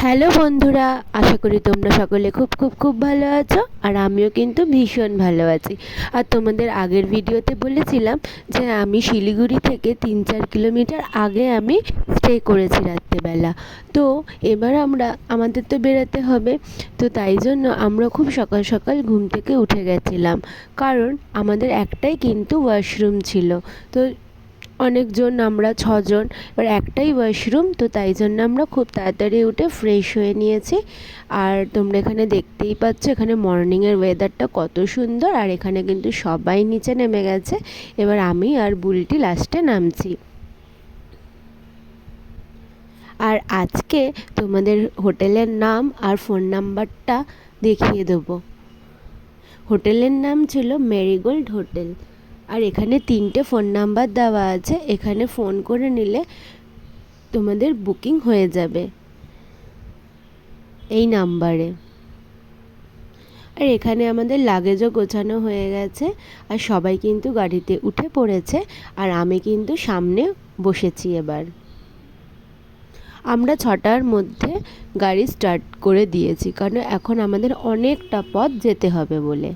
Hello বন্ধুরা, আশা করি তোমরা সকলে খুব খুব খুব ভালো আছো। আর আমিও কিন্তু ভীষণ ভালো আছি। আর তোমাদের আগের ভিডিওতে বলেছিলাম যে আমি শিলিগুড়ি থেকে 3-4 কিলোমিটার আগে আমি স্টে করেছি রাত্রেবেলা। তো এবার আমাদের তো বেরোতে হবে, তো তাই জন্য আমরা খুব সকাল সকাল ঘুম থেকে উঠে গেছিলাম, কারণ আমাদের একটাই কিন্তু ওয়াশরুম ছিল। তো অনেকজন, আমরা 6 জন, এবার একটাই ওয়াশরুম, তো তাই জন্য আমরা খুব তাড়াতাড়ি উঠে ফ্রেশ হয়ে নিয়েছি। আর তোমরা এখানে দেখতেই পাচ্ছ এখানে মর্নিংয়ের ওয়েদারটা কত সুন্দর। আর এখানে কিন্তু সবাই নিচে নেমে গেছে, এবার আমি আর বুলটি লাস্টে নামছি। আর আজকে তোমাদের হোটেলের নাম আর ফোন নাম্বারটা দেখিয়ে দেবো। হোটেলের নাম ছিল মেরিগোল্ড হোটেল। আর এখানে 3টে ফোন নাম্বার দেওয়া আছে, এখানে ফোন করে নিলে তোমাদের বুকিং হয়ে যাবে এই নাম্বারে। আর এখানে আমাদের লাগেজও গোছানো হয়ে গেছে, আর সবাই কিন্তু গাড়িতে উঠে পড়েছে। আর আমি কিন্তু সামনে বসেছি। এবার আমরা 6টার মধ্যে গাড়ি স্টার্ট করে দিয়েছি, কারণ এখন আমাদের অনেকটা পথ যেতে হবে বলে।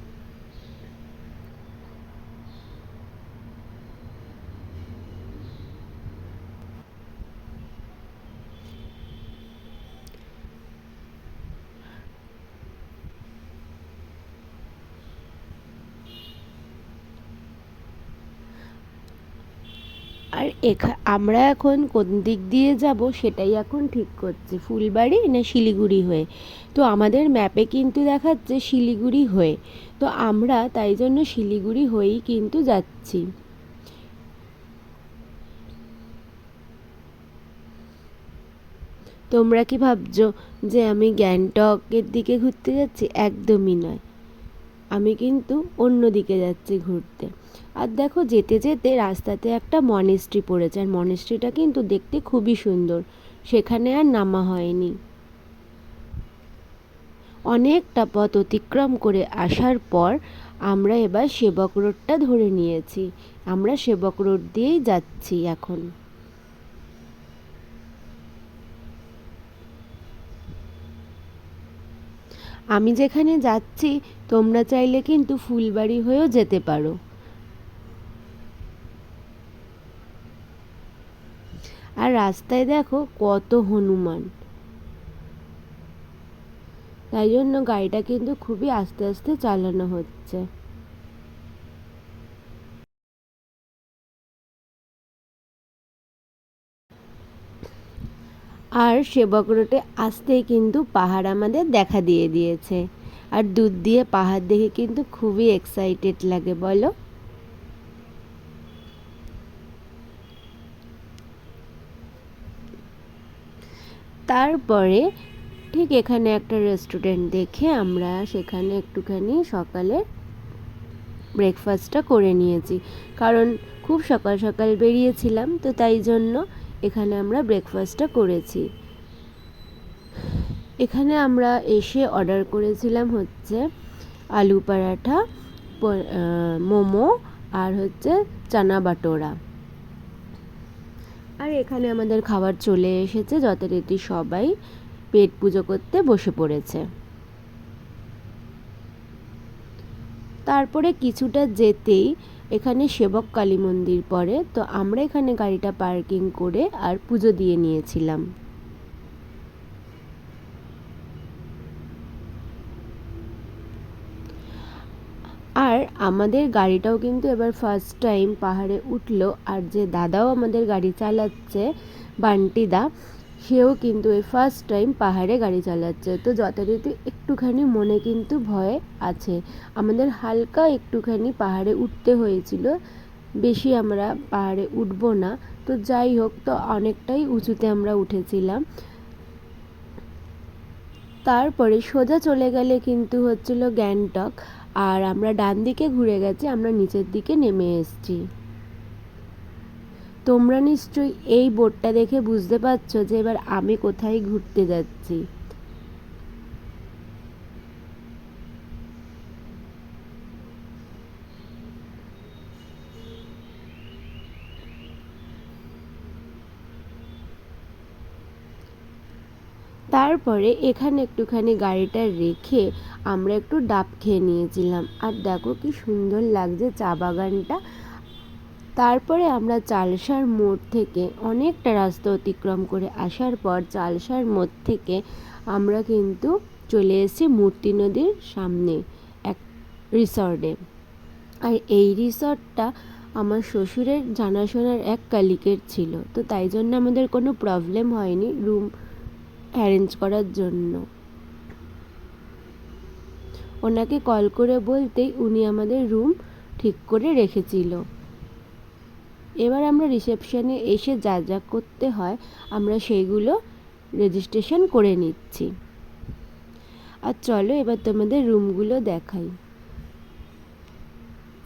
আর আমরা এখন কোন দিক দিয়ে যাব সেটাই এখন ঠিক করছি, ফুলবাড়ি না শিলিগুড়ি হয়ে। তো আমাদের ম্যাপে কিন্তু দেখাচ্ছে শিলিগুড়ি হয়ে, তো আমরা তাই জন্য শিলিগুড়ি হয়েই কিন্তু যাচ্ছি। তোমরা কি ভাবছো যে আমি গ্যাংটকের দিকে ঘুরতে যাচ্ছি? একদমই নয়, আমি কিন্তু অন্য দিকে যাচ্ছি ঘুরতে। আর দেখো, যেতে যেতে রাস্তাতে একটা মনেস্ট্রি পড়েছে, আর মনেস্ট্রিটা কিন্তু দেখতে খুবই সুন্দর। সেখানে আর নামা হয়নি। অনেকটা পথ অতিক্রম করে আসার পর আমরা এবার সেবক রোডটা ধরে নিয়েছি। আমরা সেবক রোড দিয়েই যাচ্ছি এখন। আমি যেখানে যাচ্ছি তোমরা চাইলে কিন্তু ফুলবাড়ি হয়েও যেতে পারো। আর রাস্তায় দেখো কত হনুমান, তাই জন্য গাড়িটা কিন্তু খুবই আস্তে আস্তে চালানো হচ্ছে। আর সেবক রোডে আসতেই কিন্তু পাহাড় আমাদের দেখা দিয়ে দিয়েছে। আর দূর দিয়ে পাহাড় দেখে কিন্তু খুবই এক্সাইটেড লাগে, বলো। তারপরে ঠিক এখানে একটা রেস্টুরেন্ট দেখে আমরা সেখানে একটুখানি সকালে ব্রেকফাস্টটা করে নিয়েছি, কারণ খুব সকাল সকাল বেরিয়েছিলাম, তো তাই জন্য এখানে আমরা ব্রেকফাস্টটা করেছি। এখানে আমরা এসে অর্ডার করেছিলাম হচ্ছে আলু পরাঠা, মোমো, আর হচ্ছে চানা বাটোরা। আর এখানে আমাদের খাবার চলে এসেছে, যথারীতি সবাই পেট পুজো করতে বসে পড়েছে। তারপরে কিছুটা যেতেই এখানে সেবক কালী মন্দির পড়ে, তো আমরা এখানে গাড়িটা পার্কিং করে আর পুজো দিয়ে নিয়েছিলাম। আর আমাদের গাড়িটাও কিন্তু এবার ফার্স্ট টাইম পাহাড়ে উঠলো। আর যে দাদাও আমাদের গাড়ি চালাচ্ছে, বান্টিদা, সেও কিন্তু এই ফার্স্ট টাইম পাহাড়ে গাড়ি চালাচ্ছে। তো যথারীতি একটুখানি মনে কিন্তু ভয় আছে। আমাদের হালকা একটুখানি পাহাড়ে উঠতে হয়েছিল, বেশি আমরা পাহাড়ে উঠবো না। তো যাই হোক, তো অনেকটাই উঁচুতে আমরা উঠেছিলাম। তারপরে সোজা চলে গেলে কিন্তু হচ্ছিল গ্যাংটক। আর আমরা ডান দিকে ঘুরে গেছি, আমরা নিচের দিকে নেমে এসেছি। তোমরা নিশ্চয়ই এই বোর্ডটা দেখে বুঝতে পারছো যে এবার আমি কোথায় ঘুরতে যাচ্ছি। তারপরে এখানে একটুখানি গাড়িটা রেখে আমরা একটু ডাব খেয়ে নিয়েছিলাম। আর দেখো কি সুন্দর লাগছে চা বাগানটা। তারপরে আমরা চালসার মোড় থেকে অনেকটা রাস্তা অতিক্রম করে আসার পর চালসার মোড় থেকে আমরা কিন্তু চলে এসেছি মূর্তি নদীর সামনে এক রিসর্টে। আর এই রিসর্টটা আমার শ্বশুরের জানাশোনার এক কালিকের ছিল, তো তাই জন্য আমাদের কোনো প্রবলেম হয়নি রুম অ্যারেঞ্জ করার জন্য। ওনাকে কল করে বলতেই উনি আমাদের রুম ঠিক করে রেখেছিল। এবার আমরা রিসেপশনে এসে যা যা করতে হয় আমরা সেইগুলো রেজিস্ট্রেশন করে নিচ্ছি। আর চলো এবার তোমাদের রুমগুলো দেখাই।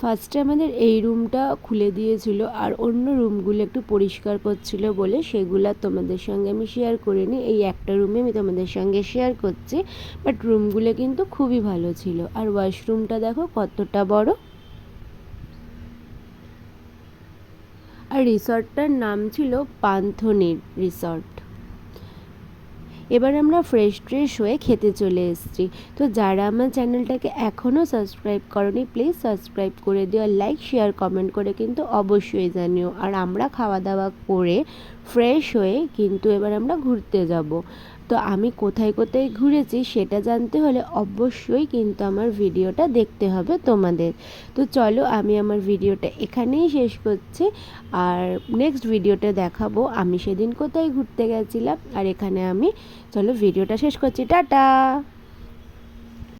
ফার্স্টে আমাদের এই রুমটা খুলে দিয়েছিল, আর অন্য রুমগুলো একটু পরিষ্কার করছিল বলে সেগুলো তোমাদের সঙ্গে আমি শেয়ার করিনি। এই একটা রুমে আমি তোমাদের সঙ্গে শেয়ার করছি, বাট রুমগুলো কিন্তু খুবই ভালো ছিল। আর ওয়াশরুমটা দেখো কতটা বড়। আর রিসর্টটার নাম ছিল পান্থনি রিসর্ট। এবার আমরা ফ্রেশ হয়ে খেতে চলে এসেছি। তো যারা আমার চ্যানেলটাকে এখনও সাবস্ক্রাইব করনি প্লিজ সাবস্ক্রাইব করে দিও, আর লাইক শেয়ার কমেন্ট করে কিন্তু অবশ্যই জানিও। আর আমরা খাওয়া দাওয়া করে ফ্রেশ হয়ে কিন্তু এবার আমরা ঘুরতে যাব। তো আমি কোথায় কোথায় ঘুরেছি সেটা জানতে হলে অবশ্যই কিন্তু আমার ভিডিওটা দেখতে হবে তোমাদের। তো চলো আমি আমার ভিডিওটা এখানেই শেষ করছি, আর নেক্সট ভিডিওতে দেখাবো আমি সেদিন কোথায় ঘুরতে গেছিলাম। আর এখানে আমি চলো ভিডিওটা শেষ করছি, টাটা।